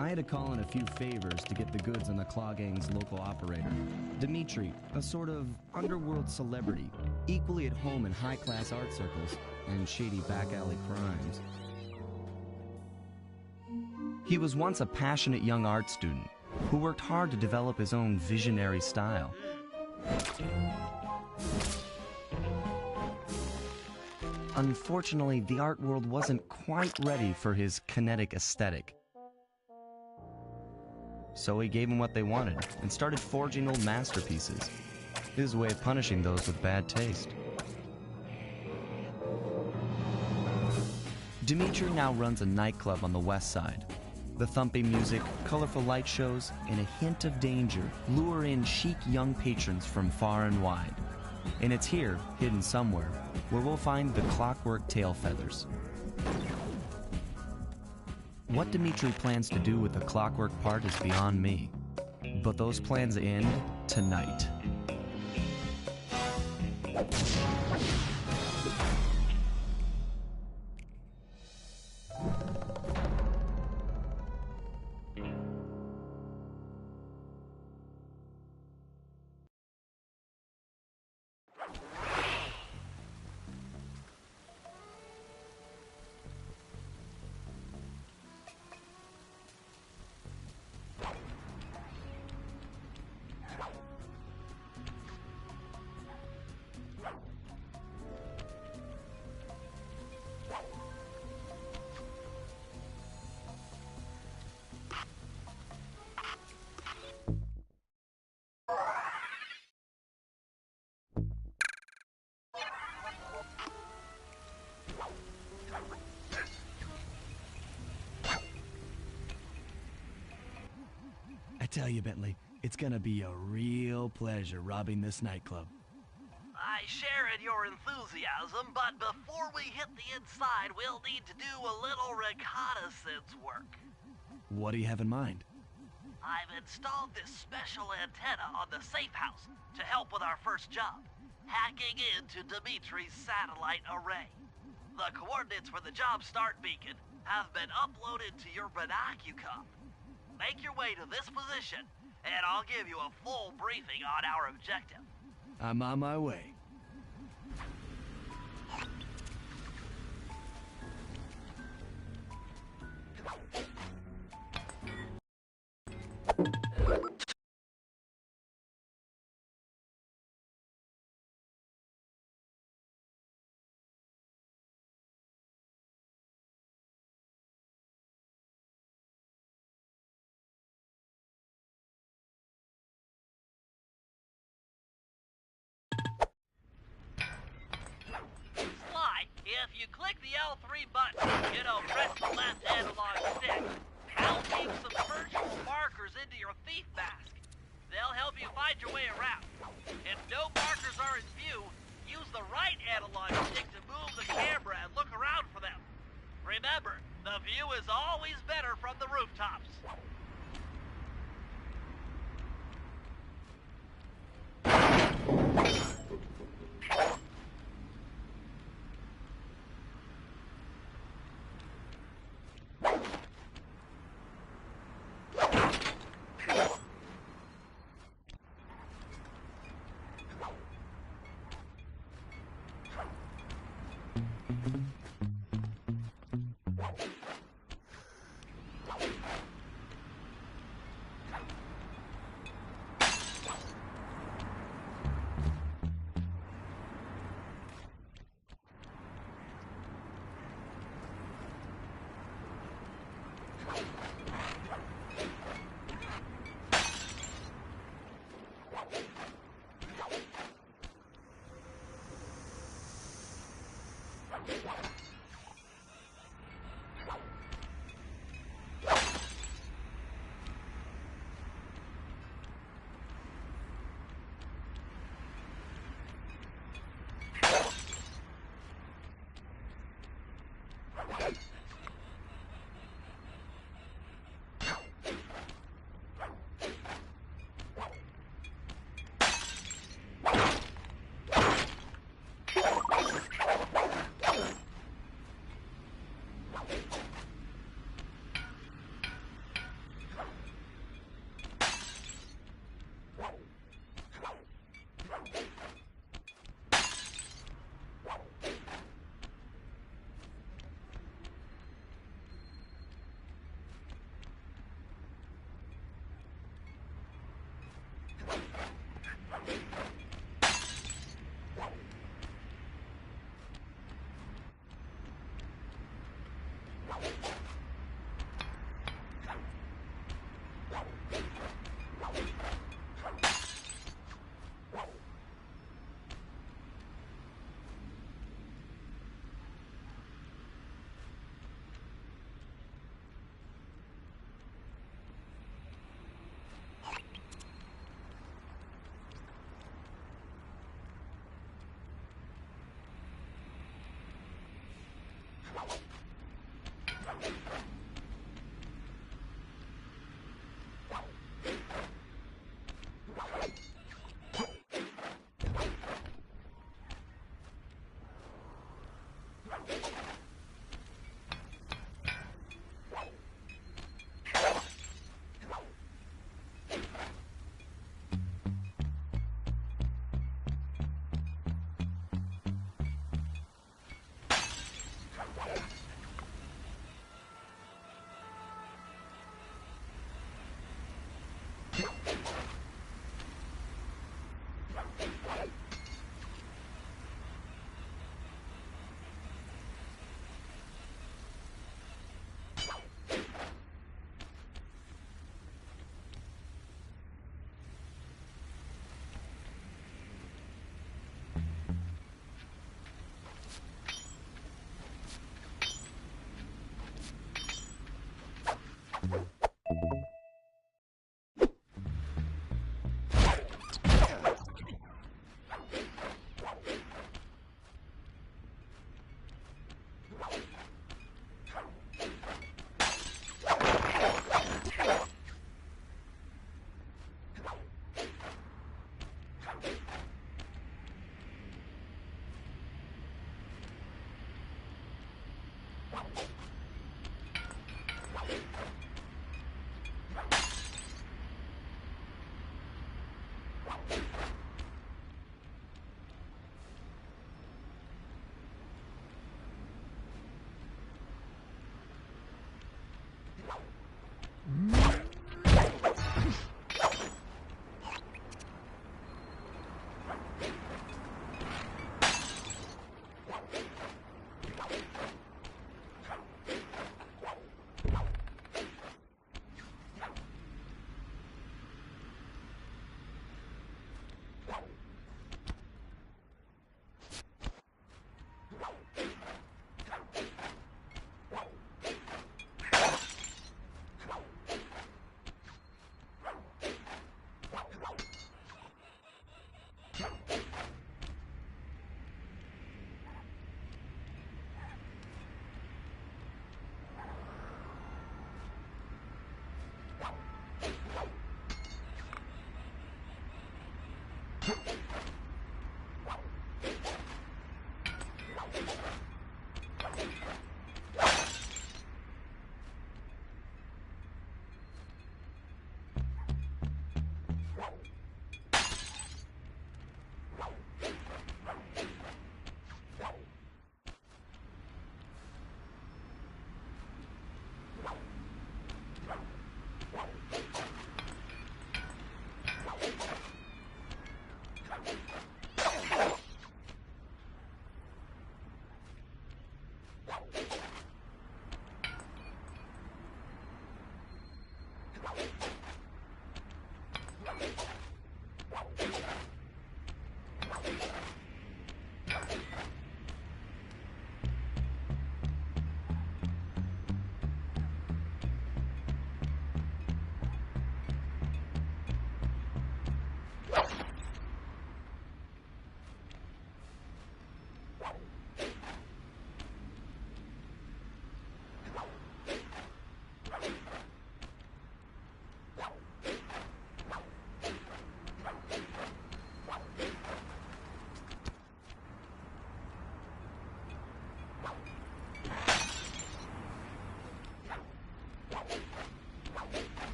I had to call in a few favors to get the goods on the Claw Gang's local operator, Dimitri, a sort of underworld celebrity, equally at home in high-class art circles and shady back-alley crimes. He was once a passionate young art student who worked hard to develop his own visionary style. Unfortunately, the art world wasn't quite ready for his kinetic aesthetic. So he gave them what they wanted and started forging old masterpieces. His way of punishing those with bad taste. Dimitri now runs a nightclub on the west side. The thumping music, colorful light shows, and a hint of danger lure in chic young patrons from far and wide. And it's here, hidden somewhere, where we'll find the Clockwork Tail Feathers. What Dimitri plans to do with the clockwork part is beyond me. But those plans end tonight. I tell you, Bentley, it's gonna be a real pleasure robbing this nightclub. I share in your enthusiasm, but before we hit the inside, we'll need to do a little reconnaissance work. What do you have in mind? I've installed this special antenna on the safe house to help with our first job, hacking into Dimitri's satellite array. The coordinates for the job start beacon have been uploaded to your binocucom. Make your way to this position, and I'll give you a full briefing on our objective. I'm on my way. If you click the L3 button, press the left analog stick, I'll leave some virtual markers into your thief mask. They'll help you find your way around. If no markers are in view, use the right analog stick to move the camera and look around for them. Remember, the view is always better from the rooftops.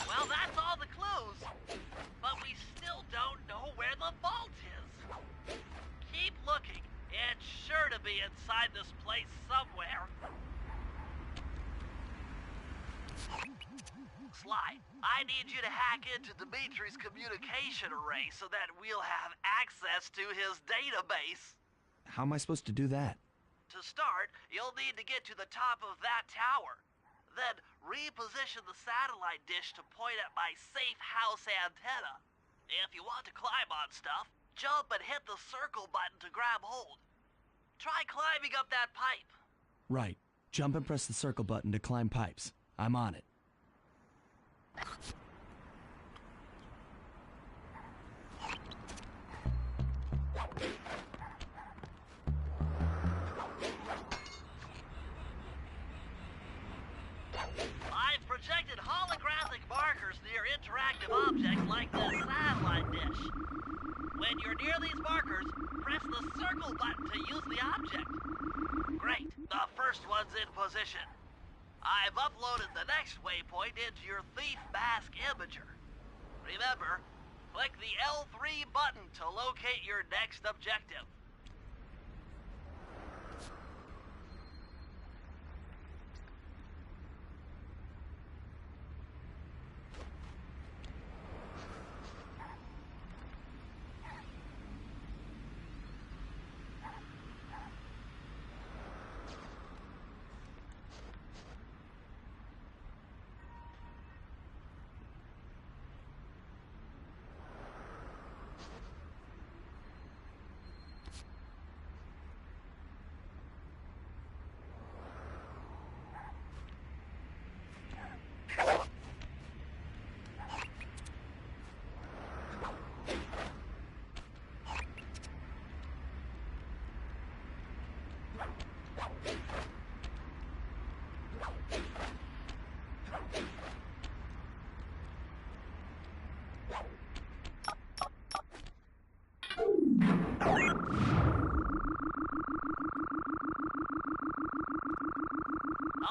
Well, that's all the clues. But we still don't know where the vault is. Keep looking. It's sure to be inside this place somewhere. Sly, I need you to hack into Dimitri's communication array so that we'll have access to his database. How am I supposed to do that? To start, you'll need to get to the top of that tower. Then reposition the satellite dish to point at my safe house antenna. If you want to climb on stuff, jump and hit the circle button to grab hold. Try climbing up that pipe. Right. Jump and press the circle button to climb pipes. I'm on it. I've projected holographic markers near interactive objects like the satellite dish. When you're near these markers, press the circle button to use the object. Great, the first one's in position. I've uploaded the next waypoint into your Thief Mask Imager. Remember, click the L3 button to locate your next objective.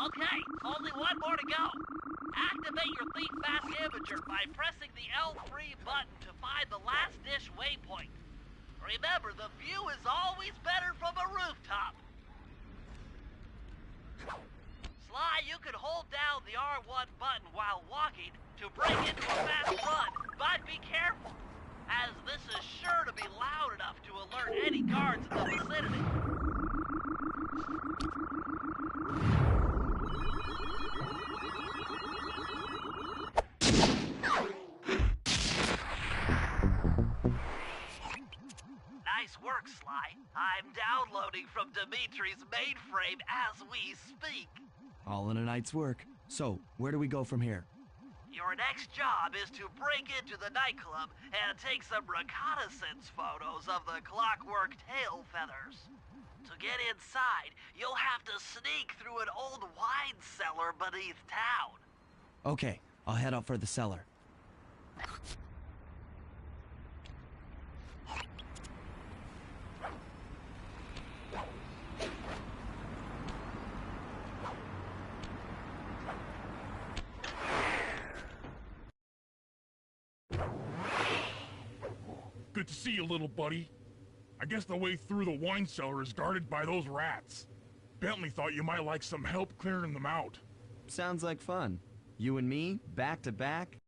Okay, only one more to go. Activate your Thief Mask Imager by pressing the L3 button to find the last dish waypoint. Remember, the view is always better from a rooftop. Sly, you can hold down the R1 button while walking to break into a fast run, but be careful, as this is sure to be loud enough to alert any guards in the vicinity. work, Sly. I'm downloading from Dimitri's mainframe as we speak. All in a night's work. So, where do we go from here? Your next job is to break into the nightclub and take some reconnaissance photos of the clockwork tail feathers. To get inside, you'll have to sneak through an old wine cellar beneath town. Okay, I'll head out for the cellar. Good to see you, little buddy. I guess the way through the wine cellar is guarded by those rats. Bentley thought you might like some help clearing them out. Sounds like fun. You and me, back to back?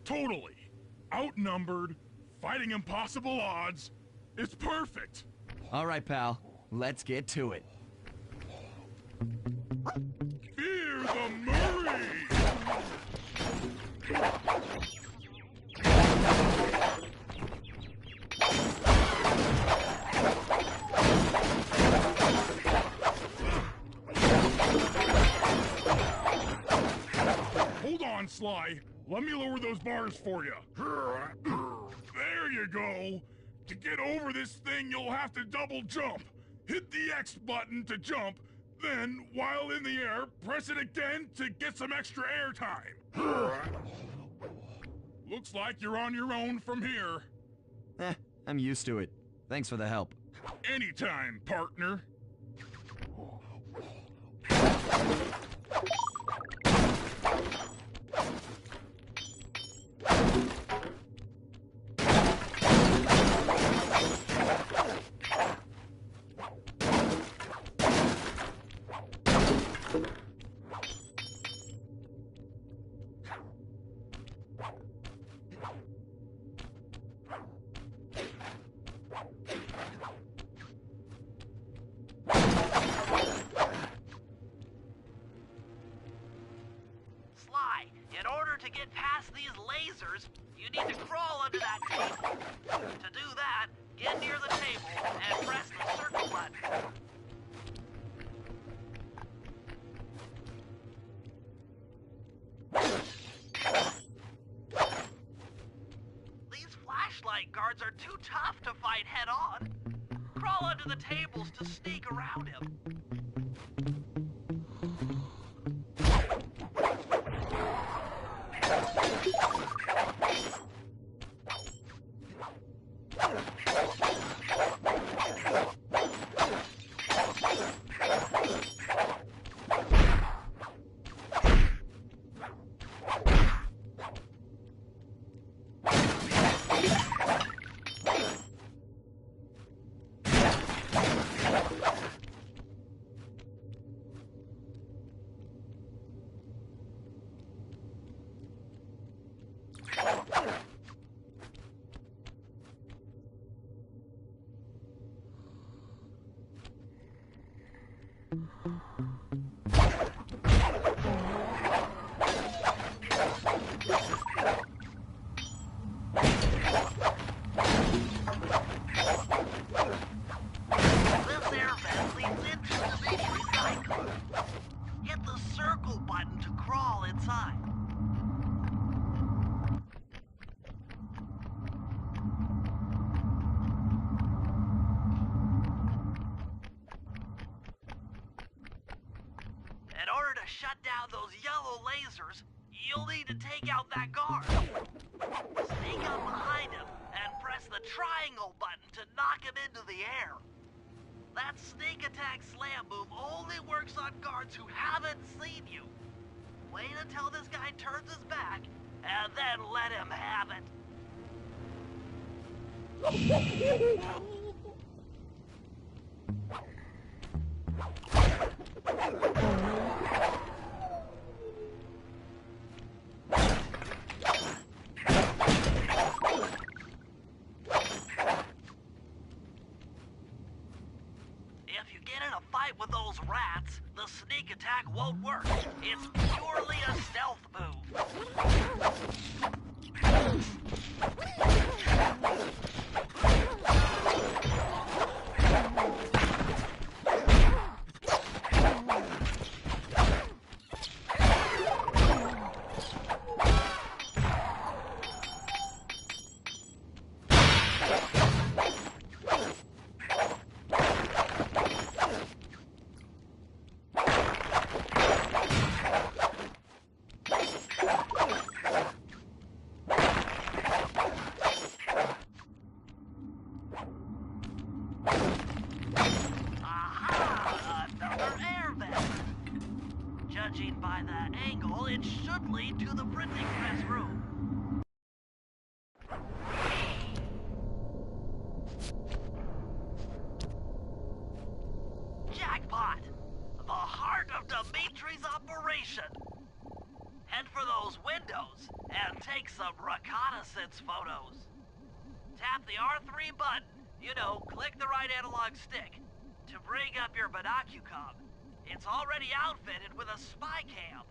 Totally. Outnumbered, fighting impossible odds. It's perfect. All right, pal. Let's get to it. Fear the Murray! Hold on, Sly. Let me lower those bars for you. There you go. To get over this thing, you'll have to double jump. Hit the X button to jump, then, while in the air, press it again to get some extra air time. Looks like you're on your own from here. I'm used to it. Thanks for the help. Anytime, partner. In order to get past these lasers, you need to crawl under that table. To do that, get near the table and press the circle button. These flashlight guards are too tough to fight head-on. Crawl under the tables to sneak around him. Shut down those yellow lasers, you'll need to take out that guard. Sneak up behind him and press the triangle button to knock him into the air. That sneak attack slam move only works on guards who haven't seen you. Wait until this guy turns his back, and then let him have it. If you get in a fight with those rats, the sneak attack won't work. It's purely a stealth move. Judging by the angle, it should lead to the printing press room. Jackpot! The heart of Dimitri's operation. Head for those windows and take some reconnaissance photos. Tap the R3 button, click the right analog stick, to bring up your binocucom. It's already outfitted with a spy cam.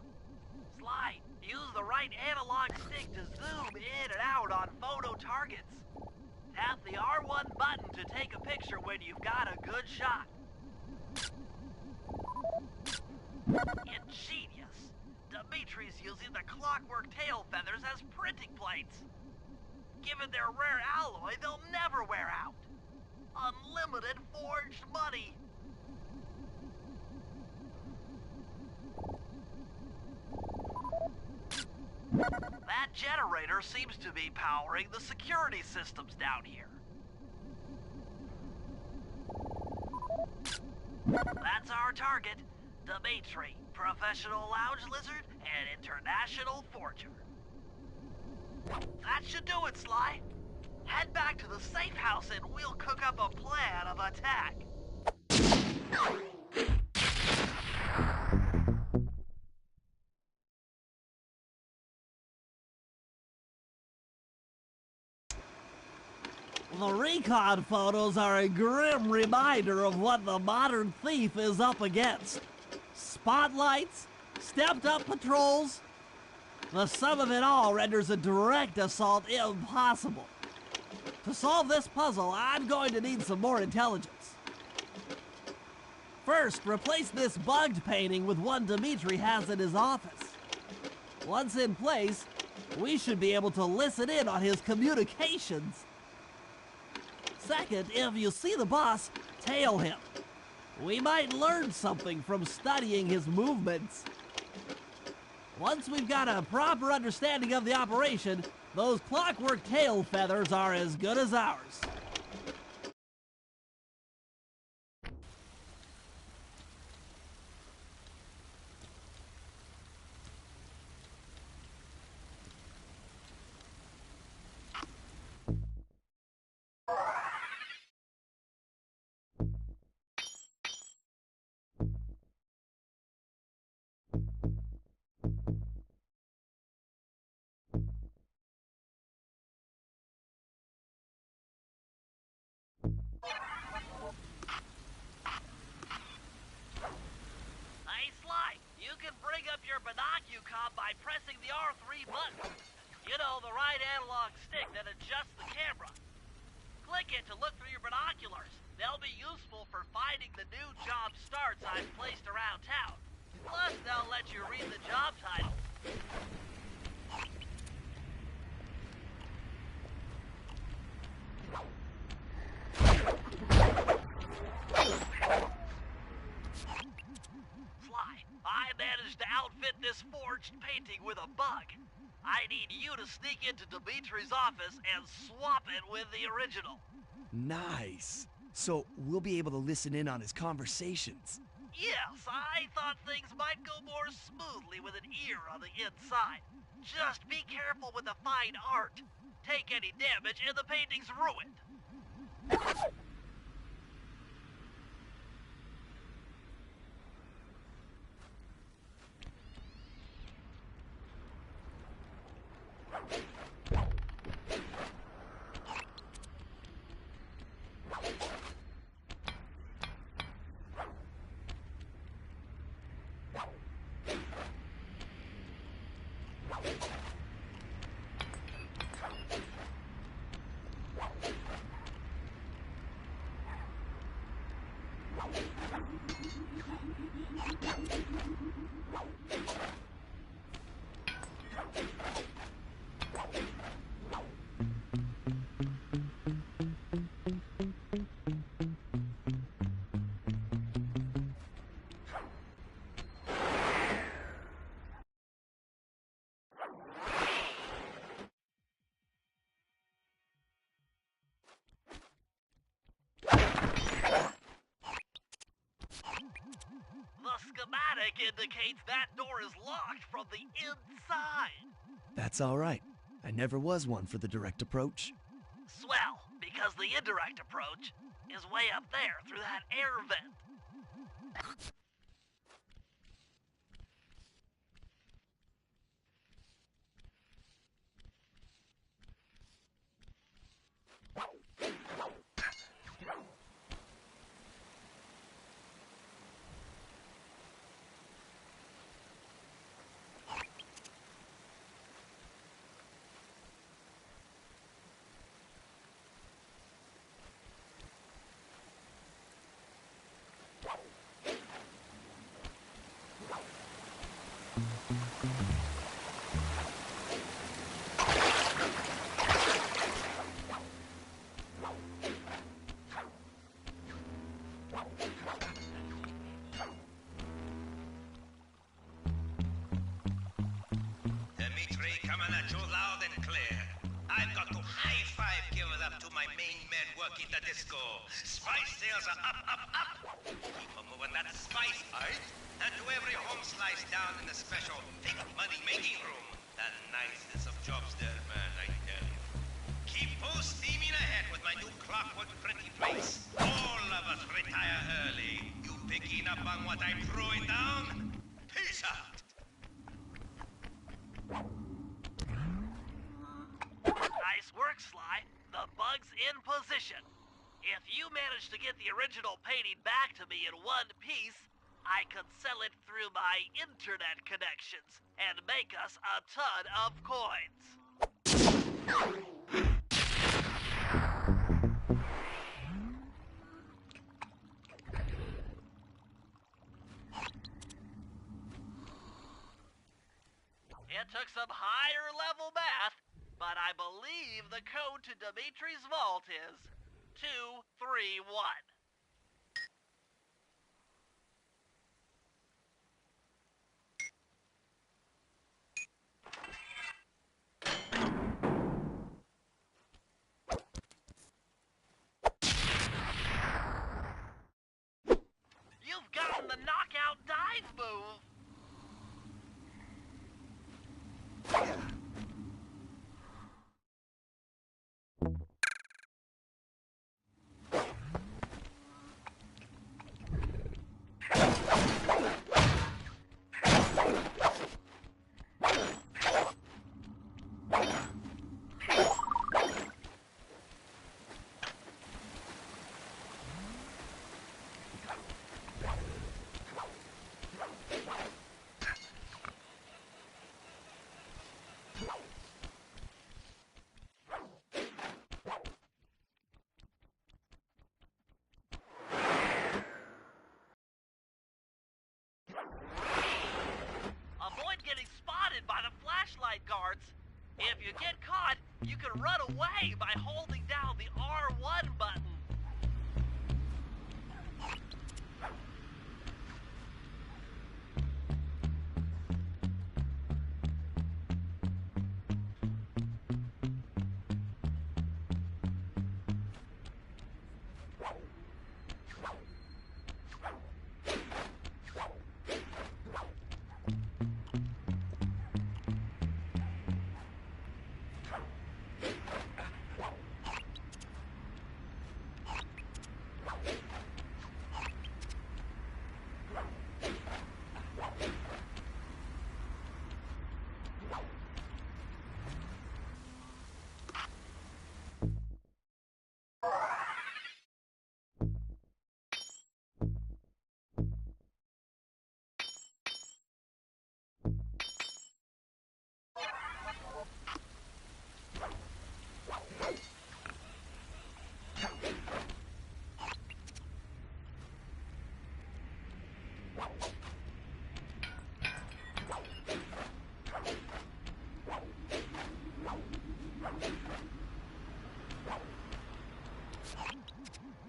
Sly, use the right analog stick to zoom in and out on photo targets. Tap the R1 button to take a picture when you've got a good shot. Ingenious. Dimitri's using the clockwork tail feathers as printing plates. Given their rare alloy, they'll never wear out. Unlimited forged money. That generator seems to be powering the security systems down here. That's our target, Dimitri, professional lounge lizard and international forger. That should do it, Sly. Head back to the safe house and we'll cook up a plan of attack. The recon photos are a grim reminder of what the modern thief is up against. Spotlights, stepped-up patrols. The sum of it all renders a direct assault impossible. To solve this puzzle, I'm going to need some more intelligence. First, replace this bugged painting with one Dimitri has in his office. Once in place, we should be able to listen in on his communications. Second, if you see the boss, tail him. We might learn something from studying his movements. Once we've got a proper understanding of the operation, those clockwork tail feathers are as good as ours. Hey, Sly, you can bring up your binocucom by pressing the R3 button. The right analog stick that adjusts the camera. Click it to look through your binoculars. They'll be useful for finding the new job starts I've placed around town. Plus, they'll let you read the job title. Sly, I managed to outfit this forged painting with a bug. I need you to sneak into Dimitri's office and swap it with the original. Nice. So we'll be able to listen in on his conversations. Yes, I thought things might go more smoothly with an ear on the inside. Just be careful with the fine art. Take any damage and the painting's ruined. The schematic indicates that door is locked from the inside. That's all right. I never was one for the direct approach. Swell, because the indirect approach is way up there through that air vent. Dimitri, coming at you loud and clear. I've got to high-five give it up to my main men working the disco. Spice sales are up, up, up. Keep on moving that spice, aight? And to every home slice down in the special big money-making room. The nicest of jobs there, man, I tell you. Keep full steaming ahead with my new clockwork printing place. All of us retire early. You picking up on what I'm throwing down? Peace out. Nice work, Sly. The bug's in position. If you manage to get the original painting back to me in one piece, I could sell it through my internet connections and make us a ton of coins. It took some higher level math, but I believe the code to Dimitri's vault is 231. You've gotten the knockout dive move.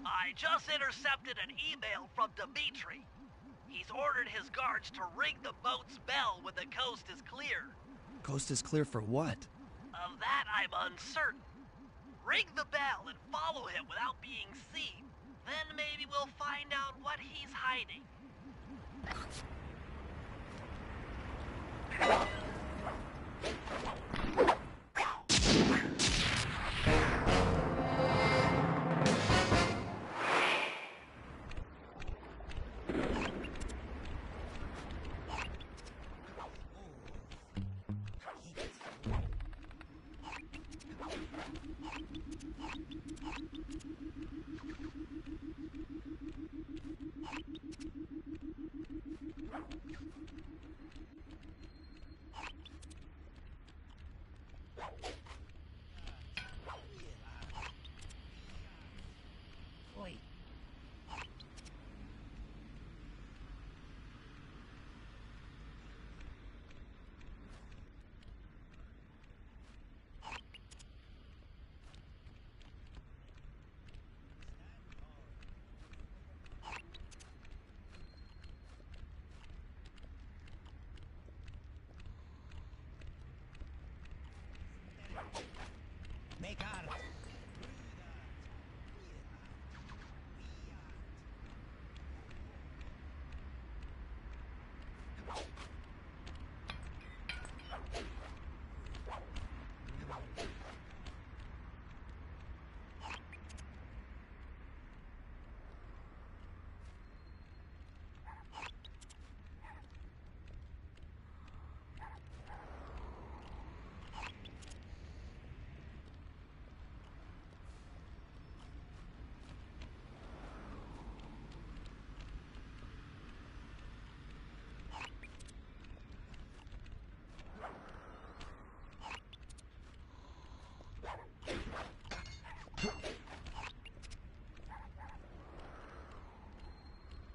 I just intercepted an email from Dimitri. He's ordered his guards to ring the boat's bell when the coast is clear. Coast is clear for what? Of that, I'm uncertain. Ring the bell and follow him without being seen. Then maybe we'll find out what he's hiding.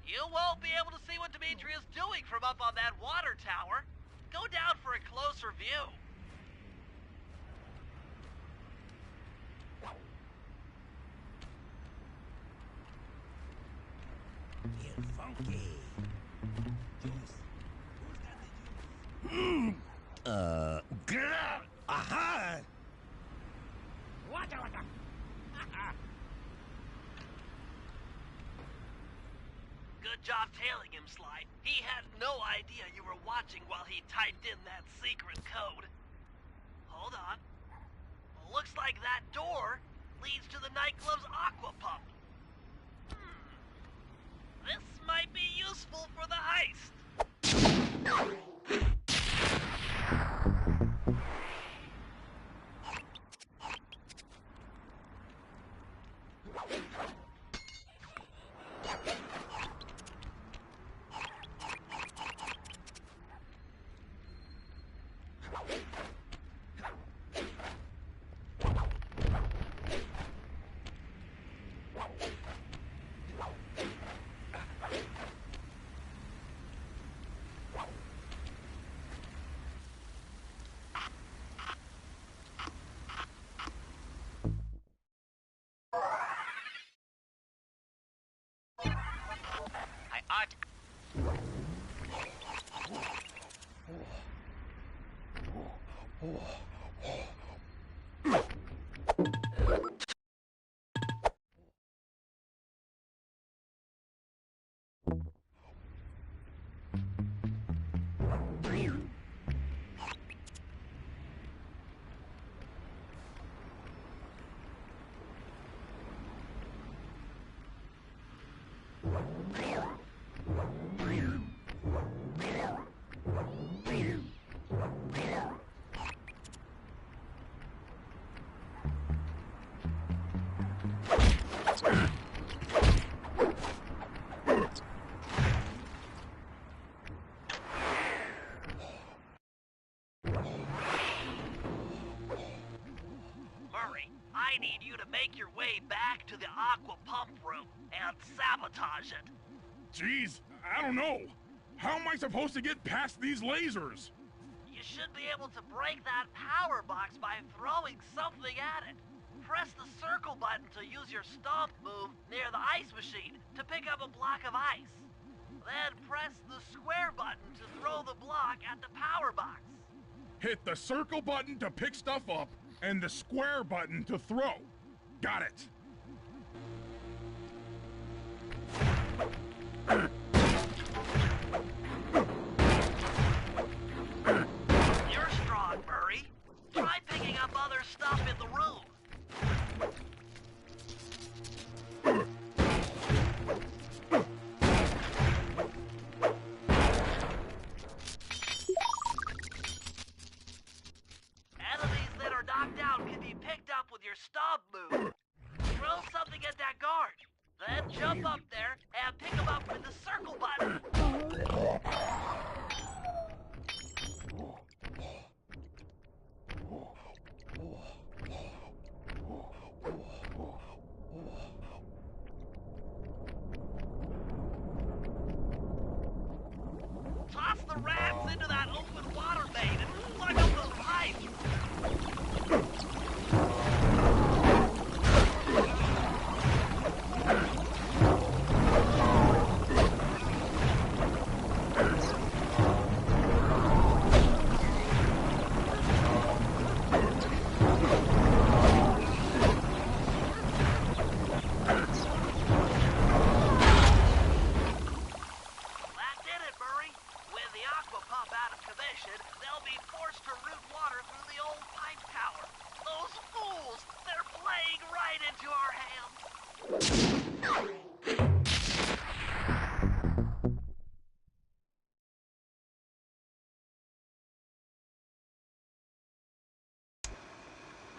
You won't be able to see what Dimitri is doing from up on that water tower. Go down for a closer view. Aha! Good job tailing him, Sly. He had no idea you were watching while he typed in that secret code. Hold on. Looks like that door leads to the nightclub's aqua pump. This might be useful for the heist. I ought... Murray, I need you to make your way back to the aqua pump room and sabotage it. Jeez, I don't know. How am I supposed to get past these lasers? You should be able to break that power box by throwing something at it. Press the circle button to use your stomp move near the ice machine to pick up a block of ice. Then press the square button to throw the block at the power box. Hit the circle button to pick stuff up and the square button to throw. Got it. You're strong, Murray. Try picking up other stuff in the room. Enemies that are knocked out can be picked up with your stomp move. Throw something at that guard. Then jump up there and pick him up with the circle button. Toss the rats into that open water main and plug up those pipes. That did it, Murray. With the aqua pump out of commission, they'll be forced to route water through the old pipe tower. Those fools! They're playing right into our hands.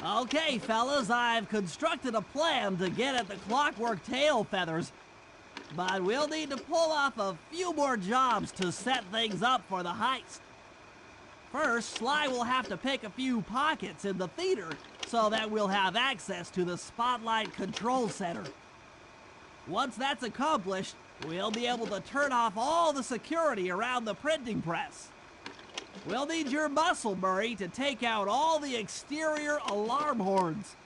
Okay, fellas, I've constructed a plan to get at the clockwork tail feathers. But we'll need to pull off a few more jobs to set things up for the heist. First, Sly will have to pick a few pockets in the theater so that we'll have access to the Spotlight Control Center. Once that's accomplished, we'll be able to turn off all the security around the printing press. We'll need your muscle, Murray, to take out all the exterior alarm horns.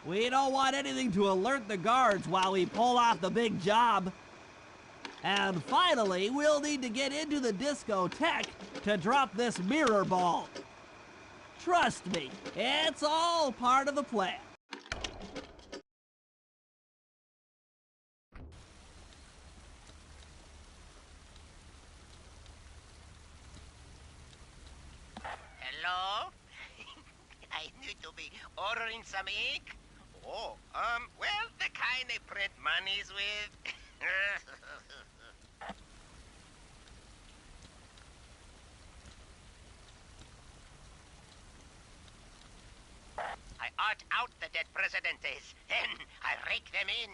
We don't want anything to alert the guards while we pull off the big job. And finally, we'll need to get into the discotheque to drop this mirror ball. Trust me, it's all part of the plan. Hello? I need to be ordering some ink. Oh, well, the kind they print monies with. I art out the dead presidentes, then I rake them in.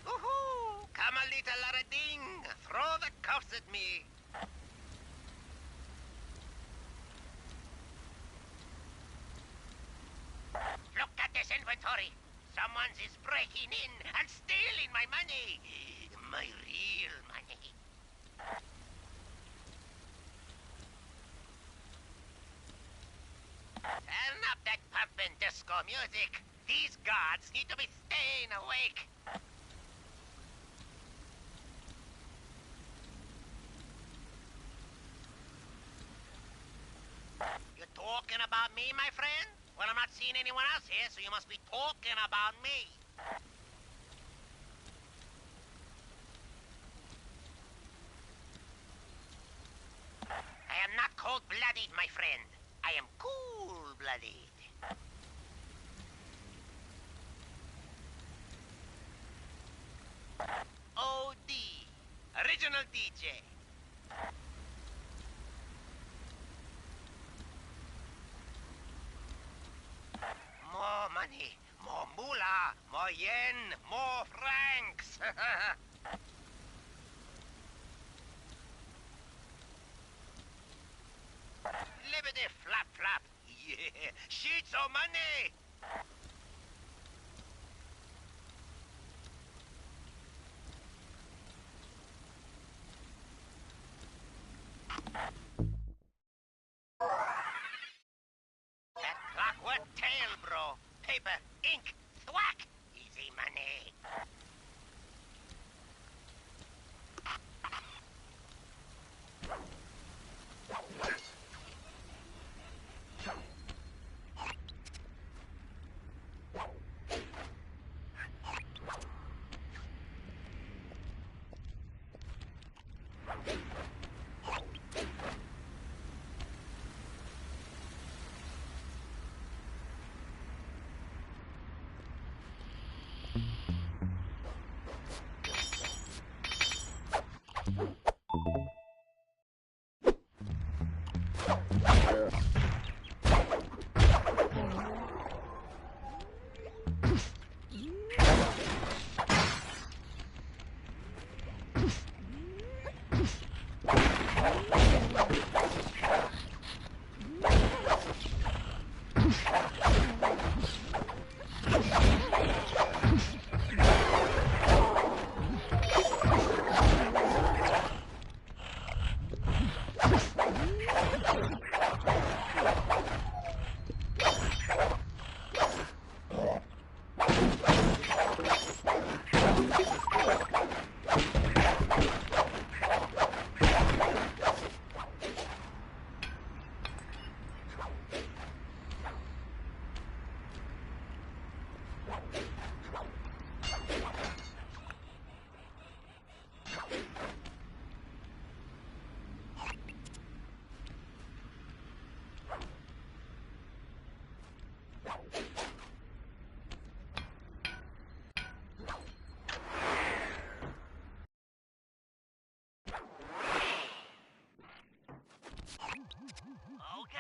Woohoo! Come a little Larading, throw the cuffs at me. Look at this inventory. Someone's is breaking in and stealing my money. My real money. Turn up that pumping disco music. These guards need to be staying awake. You talking about me, my friend? Well, I'm not seeing anyone else here, so you must be talking about me. I am not cold-blooded, my friend. I am cool-blooded. OD. Original DJ. More money, more moolah, more yen, more francs. Liberty flap flap. Yeah, sheets of money. Aqua tail, bro. Paper, ink, thwack. Easy money.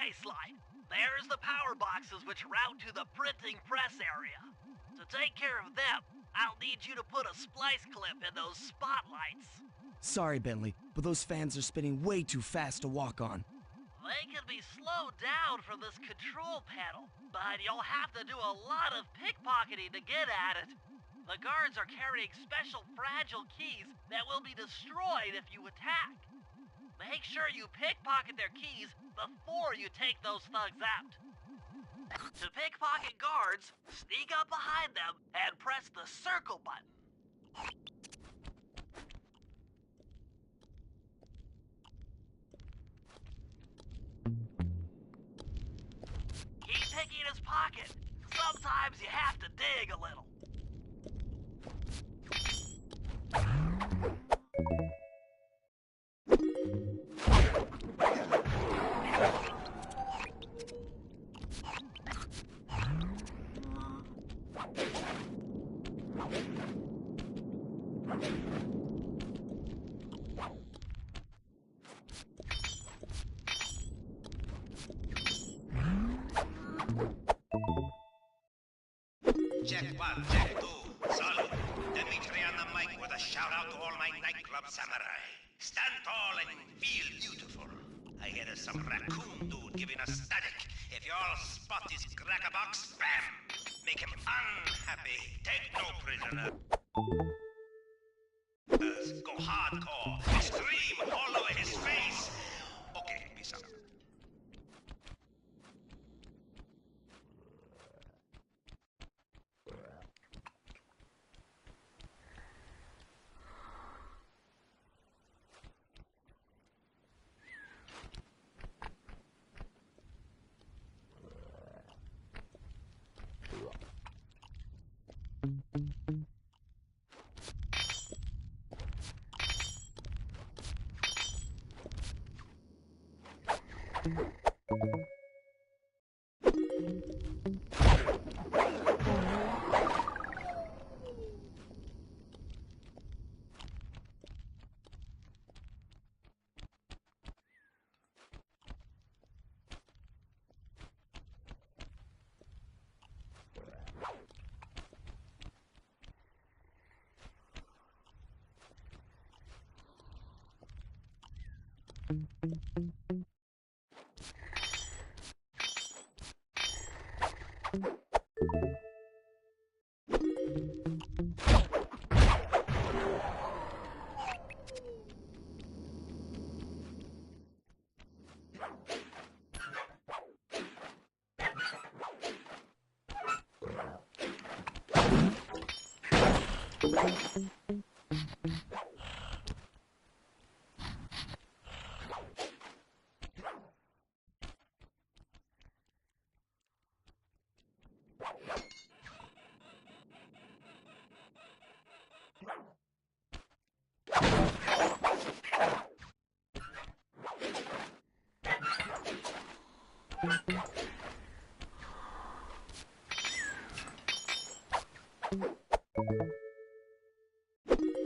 Okay, Sly. There's the power boxes which route to the printing press area. To take care of them, I'll need you to put a splice clip in those spotlights. Sorry, Bentley, but those fans are spinning way too fast to walk on. They can be slowed down from this control panel, but you'll have to do a lot of pickpocketing to get at it. The guards are carrying special fragile keys that will be destroyed if you attack. Make sure you pickpocket their keys before you take those thugs out. To pickpocket guards, sneak up behind them and press the circle button. Keep picking his pocket. Sometimes you have to dig a little. Check 1, check 2. Solid. Dimitri on the mic with a shout out to all my nightclub samurai. Stand tall and feel beautiful. I hear there's some raccoon dude giving us static. If you all spot this crackerbox, bam! Make him unhappy. Take no prisoner. Go hardcore. Extreme all over his face. Okay, peace out.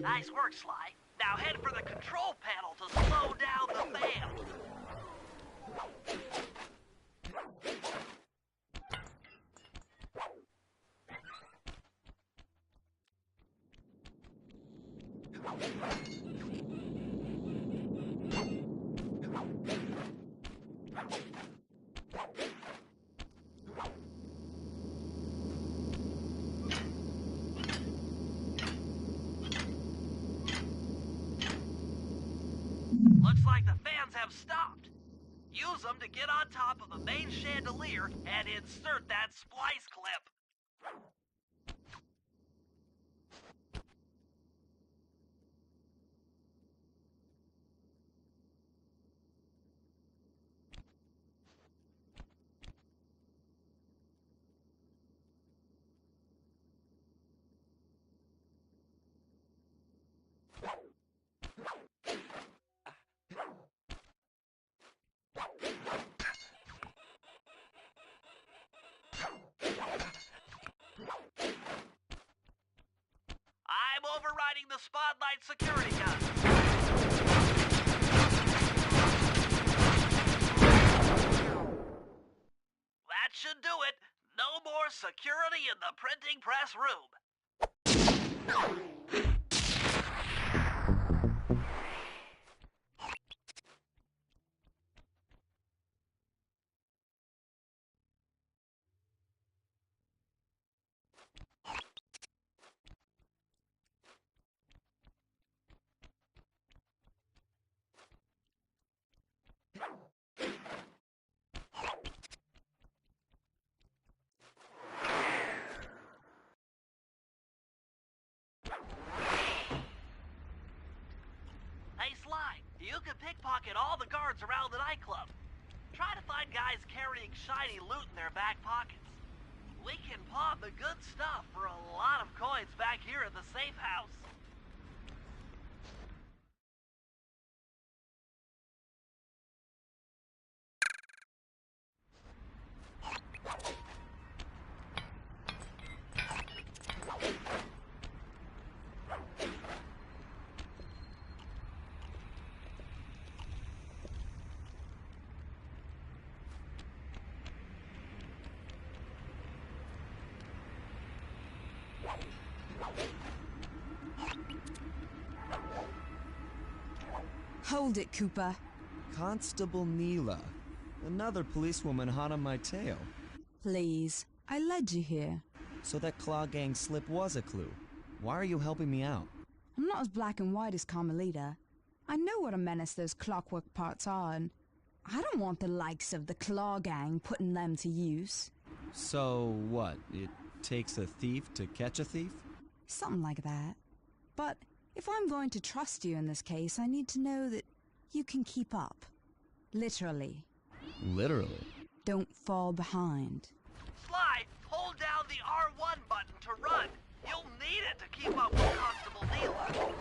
Nice work, Sly. Now head for the control panel to slow down the fan. Looks like the fans have stopped. Use them to get on top of the main chandelier and insert that splice clip. I'm overriding the spotlight security gun. That should do it. No more security in the printing press room. Hey, Sly, you can pickpocket all the guards around the nightclub. Try to find guys carrying shiny loot in their back pockets. We can pawn the good stuff for a lot of coins back here in the safe house. Hold it, Cooper. Constable Neela. Another policewoman hot on my tail. Please, I led you here. So that Claw Gang slip was a clue. Why are you helping me out? I'm not as black and white as Carmelita. I know what a menace those clockwork parts are, and I don't want the likes of the Claw Gang putting them to use. So what? It takes a thief to catch a thief? Something like that. But if I'm going to trust you in this case, I need to know that you can keep up. Literally. Literally? Don't fall behind. Sly, hold down the R1 button to run. You'll need it to keep up with Constable Neela.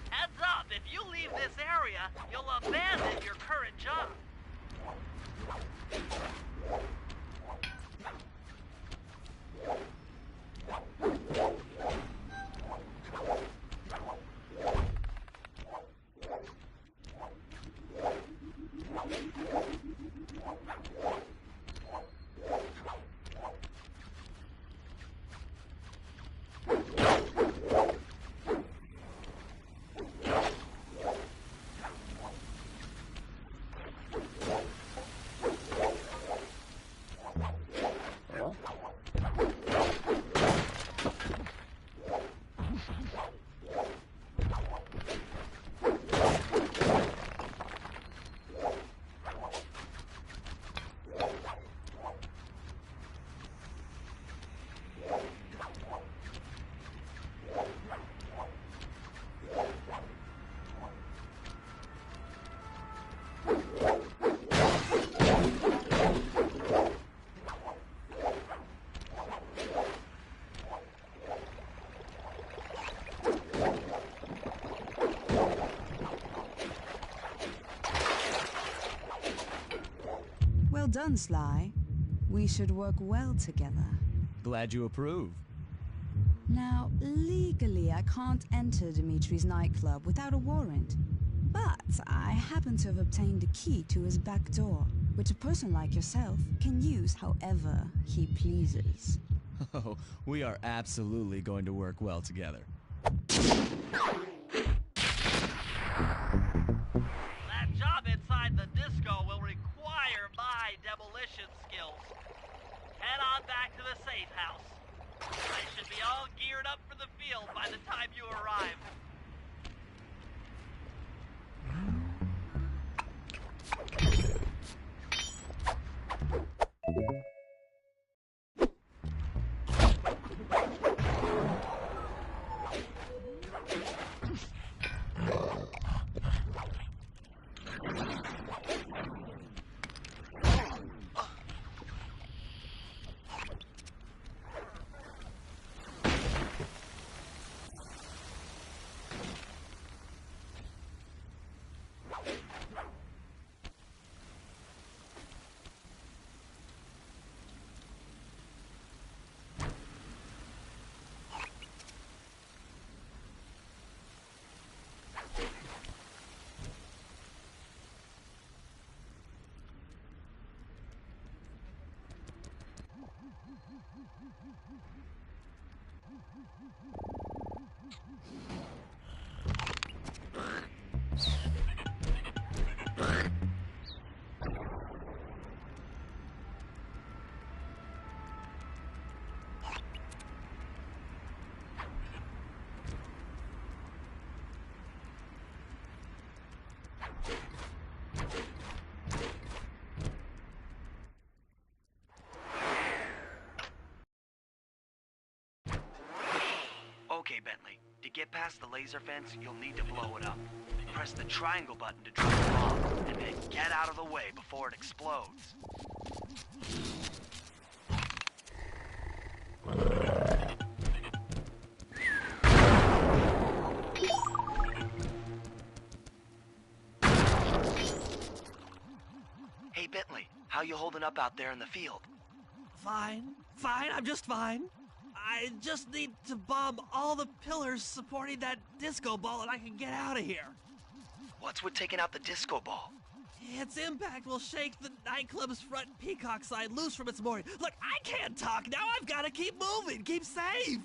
Heads up, if you leave this area, you'll abandon your current job. done, Sly. We should work well together. Glad you approve. Now, legally, I can't enter Dimitri's nightclub without a warrant. But I happen to have obtained a key to his back door, which a person like yourself can use however he pleases. Oh, we are absolutely going to work well together. That job inside the disco will require my demolition skills. Head on back to the safe house. I should be all geared up for the field by the time you arrive. Okay, Bentley. To get past the laser fence, you'll need to blow it up. Press the triangle button to drop the bomb, and then get out of the way before it explodes. Hey, Bentley, how you holding up out there in the field? Fine, I'm just fine. I just need to bomb all the pillars supporting that disco ball and I can get out of here. What's with taking out the disco ball? Its impact will shake the nightclub's front peacock side loose from its mooring. Look, I can't talk now. I've got to keep moving, keep safe.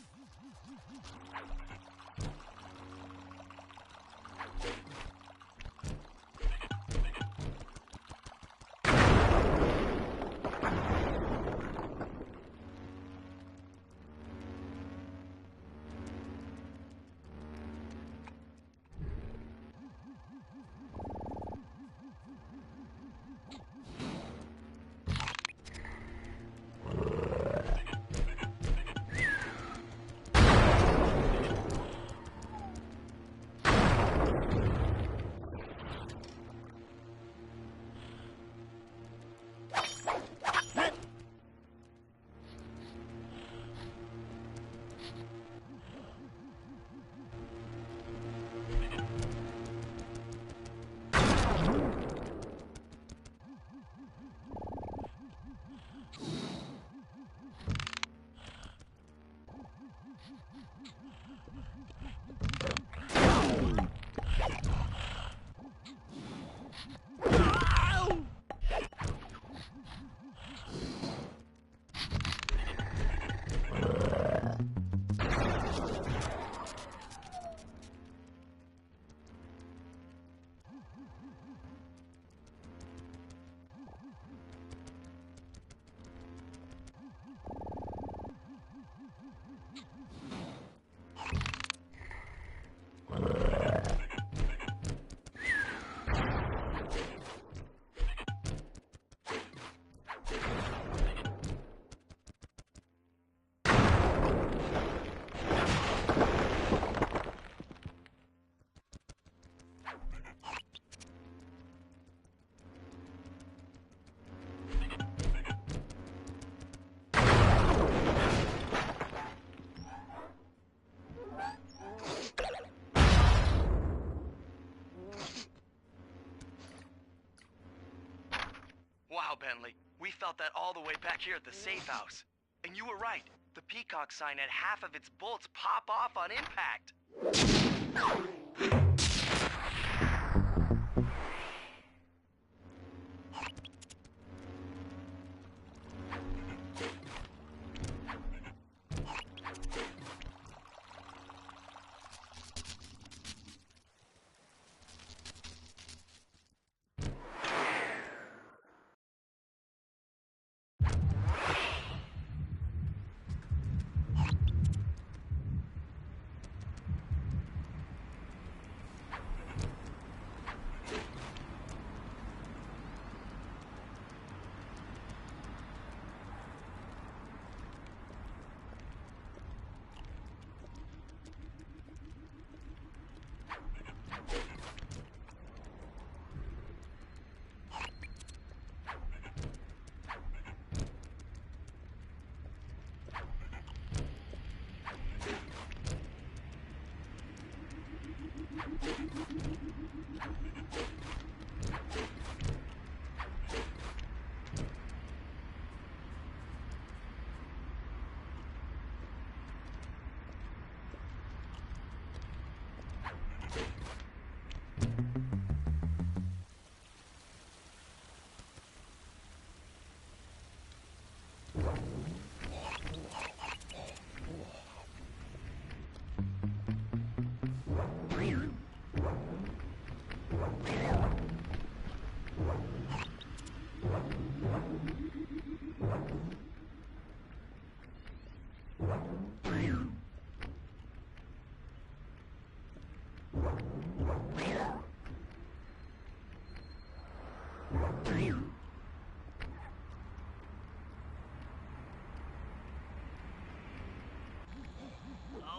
Wow, Bentley, We felt that all the way back here at the safe house. And you were right. The Peacock sign had half of its bolts pop off on impact.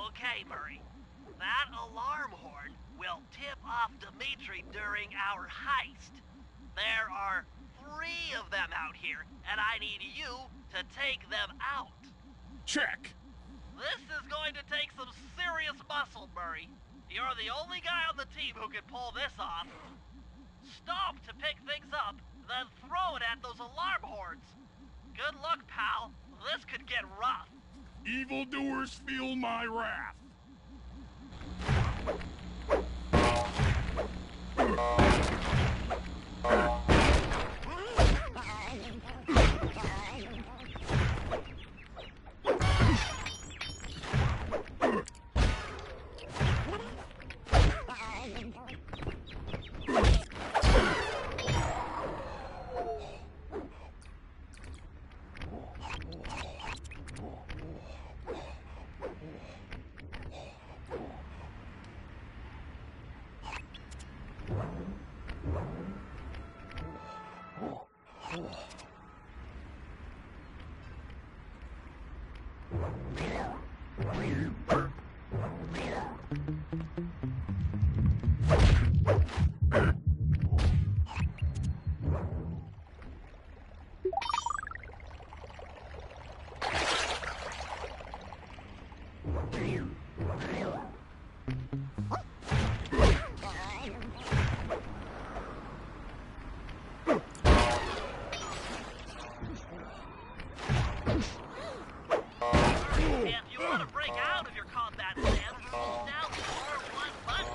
Okay, Murray. That alarm horn will tip off Dimitri during our heist. There are 3 of them out here, and I need you to take them out. Check. This is going to take some serious muscle, Murray. You're the only guy on the team who can pull this off. Stop to pick things up, then throw it at those alarm horns. Good luck, pal. This could get rough. Evildoers feel my wrath. If you want to break out of your combat stance, hold down the R1 button.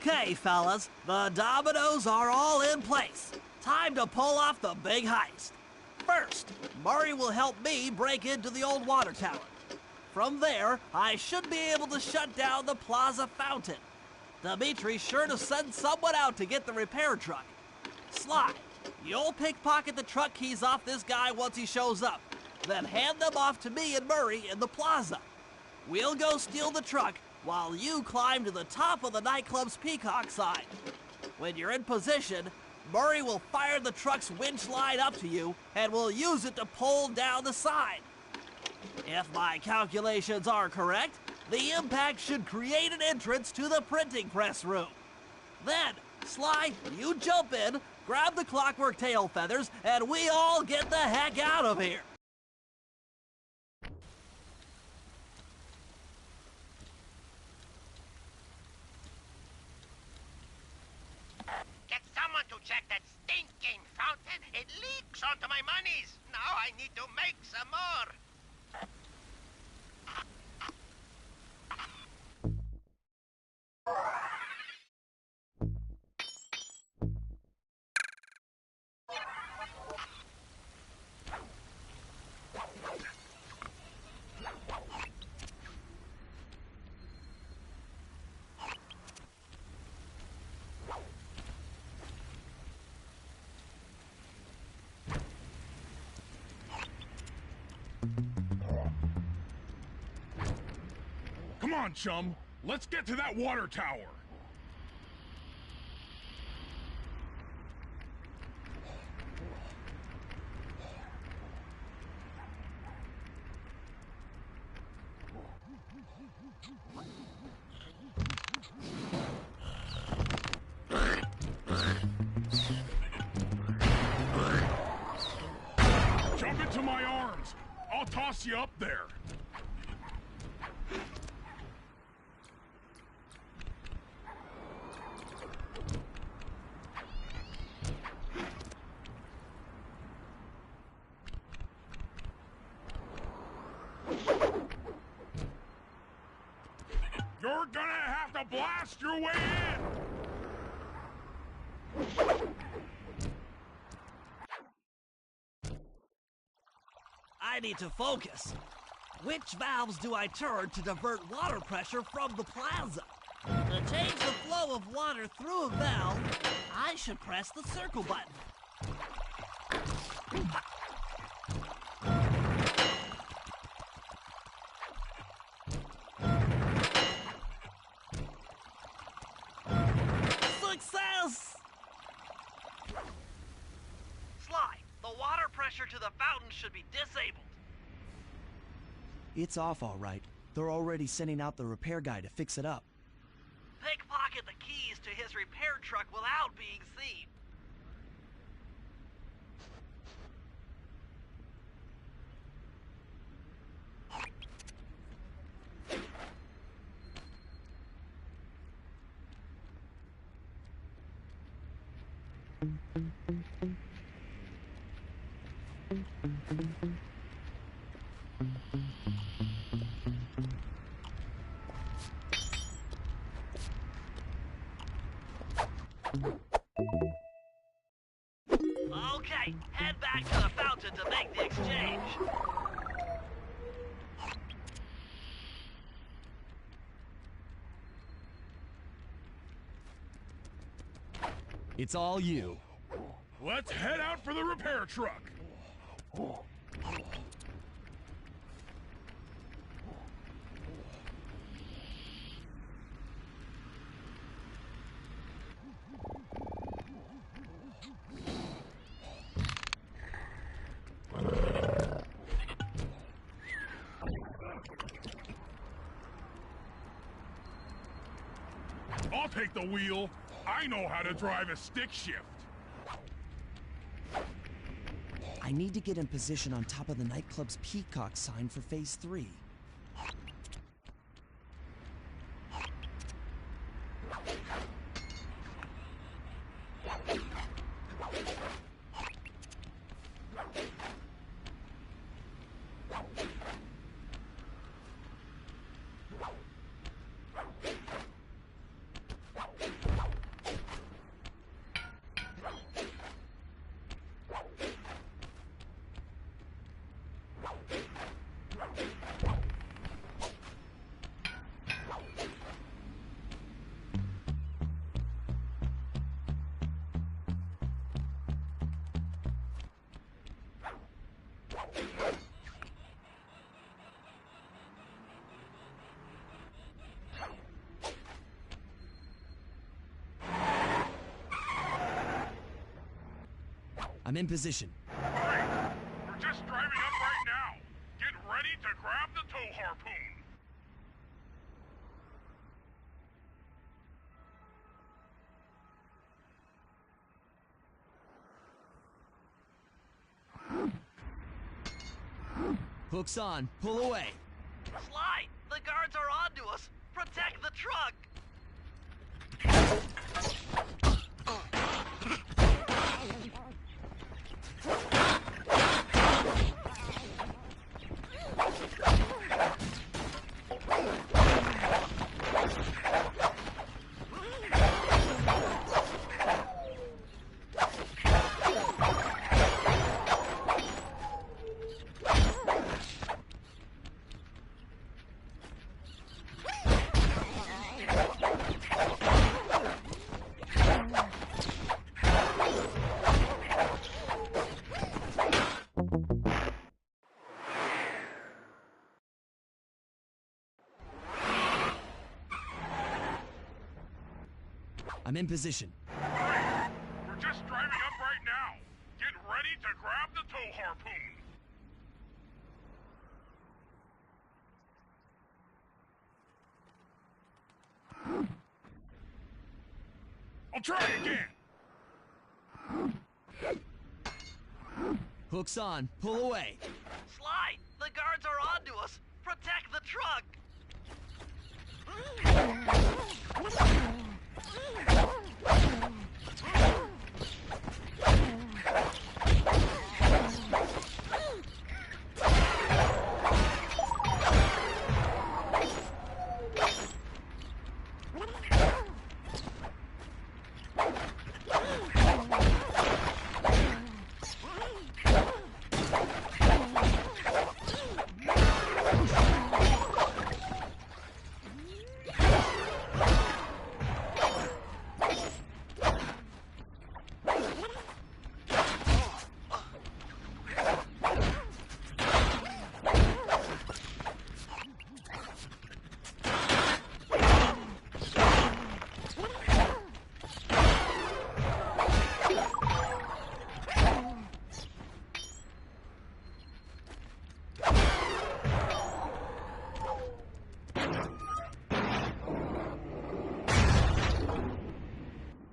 Okay, fellas, the dominoes are all in place. Time to pull off the big heist. First, Murray will help me break into the old water tower. From there, I should be able to shut down the plaza fountain. Dimitri's sure to send someone out to get the repair truck. Sly, you'll pickpocket the truck keys off this guy once he shows up, then hand them off to me and Murray in the plaza. We'll go steal the truck while you climb to the top of the nightclub's peacock sign. When you're in position, Murray will fire the truck's winch line up to you and will use it to pull down the sign. If my calculations are correct, the impact should create an entrance to the printing press room. Then, Sly, you jump in, grab the clockwork tail feathers, and we all get the heck out of here. Get someone to check that stinking fountain. It leaks onto my monies. Now I need to make some more. Come on, chum. Let's get to that water tower. Jump into my arms. I'll toss you up there. You're gonna have to blast your way in! I need to focus. Which valves do I turn to divert water pressure from the plaza? To change the flow of water through a valve, I should press the circle button. Success! Sly, the water pressure to the fountain should be disabled. It's off all right. They're already sending out the repair guy to fix it up. Pickpocket the keys to his repair truck without being seen. Okay, head back to the fountain to make the exchange. It's all you. Let's head out for the repair truck. I'll take the wheel. I know how to drive a stick shift. I need to get in position on top of the nightclub's peacock sign for phase 3. I'm in position. Great. We're just driving up right now. Get ready to grab the tow harpoon. Hook's on. Pull away. Sly, the guards are onto us. Protect the truck. I'm in position. We're just driving up right now. Get ready to grab the tow harpoon. I'll try again. Hook's on. Pull away. Sly, the guards are onto us. Protect the truck.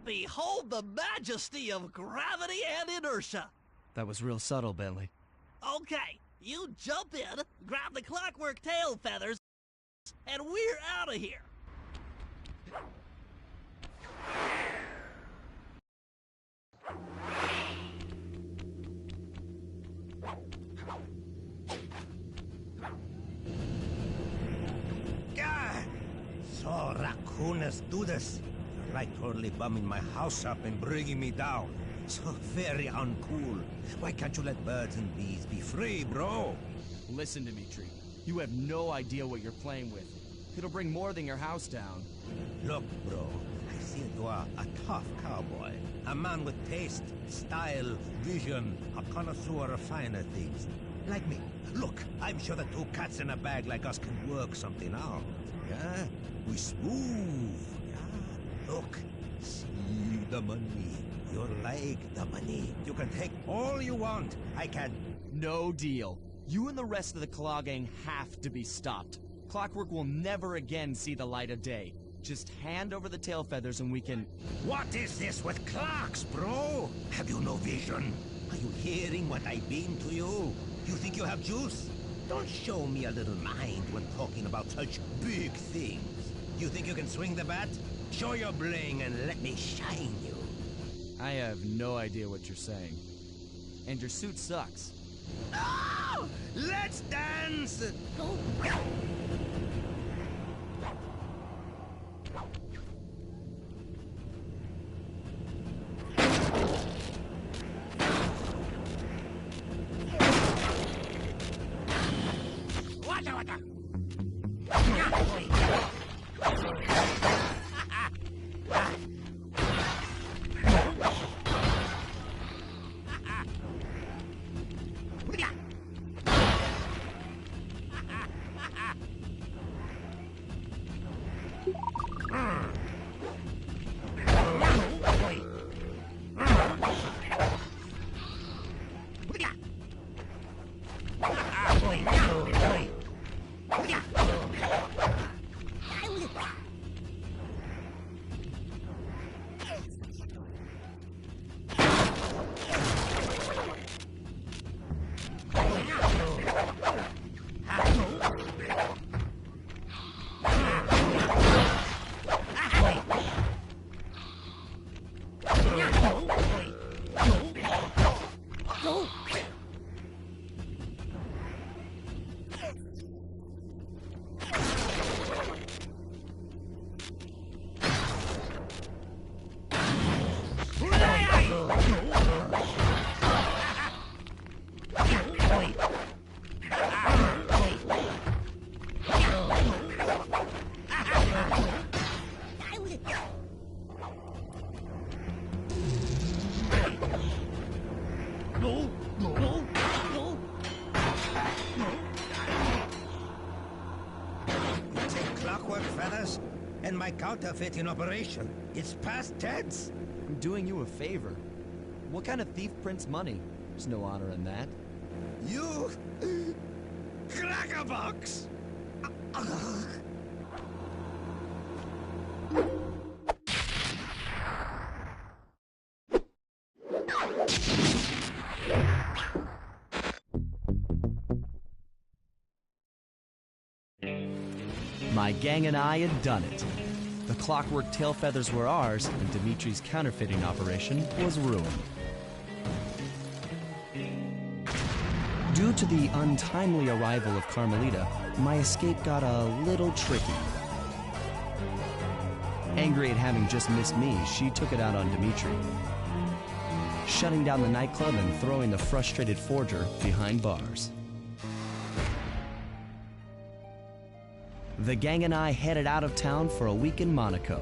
Behold the majesty of gravity and inertia. That was real subtle, Bentley. Okay, you jump in, grab the clockwork tail feathers, and we're out of here. God! So raccooners do this. You're like totally bumming my house up and bringing me down. So very uncool. Why can't you let birds and bees be free, bro? Listen, Dimitri. You have no idea what you're playing with. It'll bring more than your house down. Look, bro, I see you are a tough cowboy. A man with taste, style, vision, a connoisseur of finer things. Like me. Look, I'm sure that two cats in a bag like us can work something out. Yeah? We smooth. Yeah? Look, see the money. You like the money. You can take all you want. I can... No deal. You and the rest of the Claw Gang have to be stopped. Clockwork will never again see the light of day. Just hand over the tail feathers and we can... What is this with clocks, bro? Have you no vision? Are you hearing what I beam to you? You think you have juice? Don't show me a little mind when talking about such big things. You think you can swing the bat? Show your bling and let me shine you. I have no idea what you're saying. And your suit sucks. Oh! Let's dance! and my counterfeit in operation. It's past tense. I'm doing you a favor. What kind of thief prints money? There's no honor in that. You... crackerbox! My gang and I had done it. The clockwork tail feathers were ours, and Dimitri's counterfeiting operation was ruined. Due to the untimely arrival of Carmelita, my escape got a little tricky. Angry at having just missed me, she took it out on Dimitri, shutting down the nightclub and throwing the frustrated forger behind bars. The gang and I headed out of town for a week in Monaco.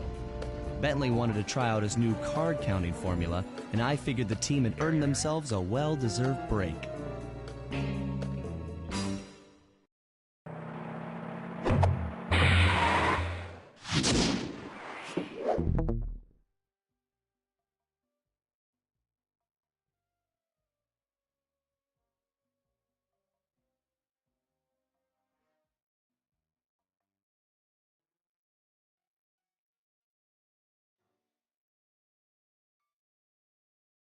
Bentley wanted to try out his new card counting formula, and I figured the team had earned themselves a well-deserved break.